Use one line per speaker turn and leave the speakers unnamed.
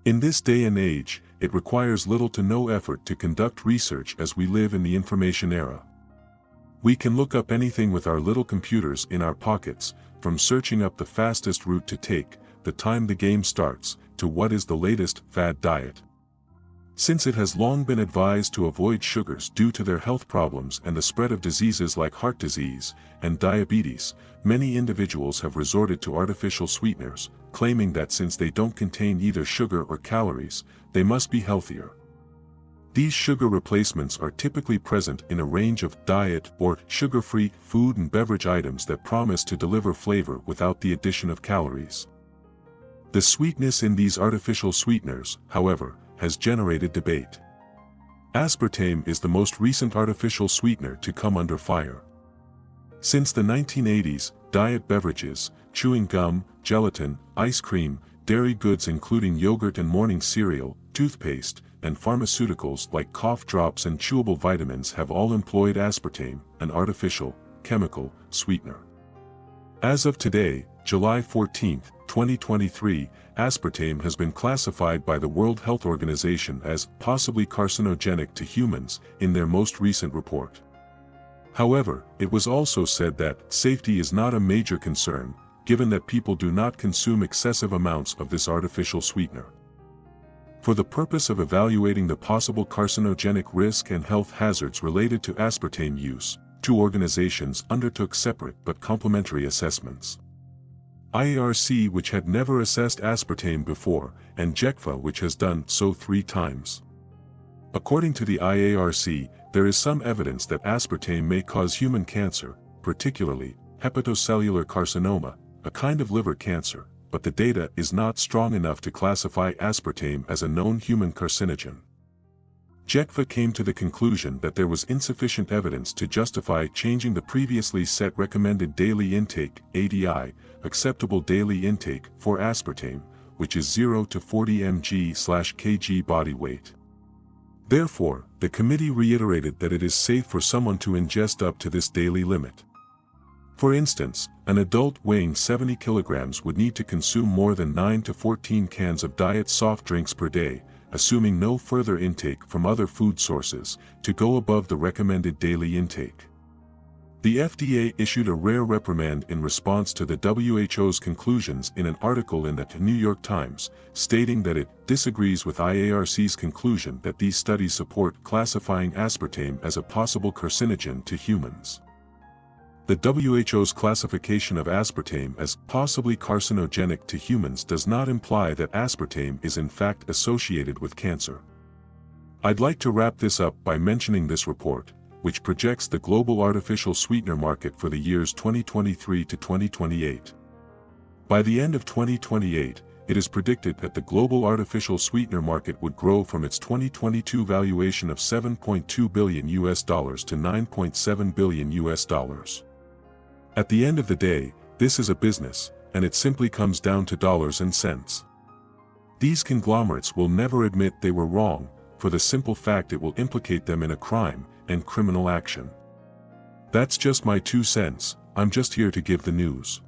In this day and age, it requires little to no effort to conduct research as we live in the information era. We can look up anything with our little computers in our pockets, from searching up the fastest route to take, the time the game starts, to what is the latest fad diet. Since it has long been advised to avoid sugars due to their health problems and the spread of diseases like heart disease and diabetes, many individuals have resorted to artificial sweeteners, claiming that since they don't contain either sugar or calories, they must be healthier. These sugar replacements are typically present in a range of diet or sugar-free food and beverage items that promise to deliver flavor without the addition of calories. The sweetness in these artificial sweeteners, however, has generated debate. Aspartame is the most recent artificial sweetener to come under fire. Since the 1980s, diet beverages, chewing gum, gelatin, ice cream, dairy goods including yogurt and morning cereal, toothpaste, and pharmaceuticals like cough drops and chewable vitamins have all employed aspartame, an artificial, chemical, sweetener. As of today, July 14, 2023, aspartame has been classified by the World Health Organization as possibly carcinogenic to humans in their most recent report. However, it was also said that safety is not a major concern, given that people do not consume excessive amounts of this artificial sweetener. For the purpose of evaluating the possible carcinogenic risk and health hazards related to aspartame use, two organizations undertook separate but complementary assessments. IARC, which had never assessed aspartame before, and JECFA, which has done so 3 times. According to the IARC, there is some evidence that aspartame may cause human cancer, particularly hepatocellular carcinoma, a kind of liver cancer, but the data is not strong enough to classify aspartame as a known human carcinogen. JECFA came to the conclusion that there was insufficient evidence to justify changing the previously set recommended daily intake, ADI, acceptable daily intake, for aspartame, which is 0 to 40 mg/kg body weight. Therefore, the committee reiterated that it is safe for someone to ingest up to this daily limit. For instance, an adult weighing 70 kilograms would need to consume more than 9 to 14 cans of diet soft drinks per day, assuming no further intake from other food sources, to go above the recommended daily intake. The FDA issued a rare reprimand in response to the WHO's conclusions in an article in the New York Times, stating that it disagrees with IARC's conclusion that these studies support classifying aspartame as a possible carcinogen to humans. The WHO's classification of aspartame as possibly carcinogenic to humans does not imply that aspartame is in fact associated with cancer. I'd like to wrap this up by mentioning this report, which projects the global artificial sweetener market for the years 2023 to 2028. By the end of 2028, it is predicted that the global artificial sweetener market would grow from its 2022 valuation of $7.2 billion to $9.7 billion. At the end of the day, this is a business, and it simply comes down to dollars and cents. These conglomerates will never admit they were wrong, for the simple fact it will implicate them in a crime and criminal action. That's just my 2 cents, I'm just here to give the news.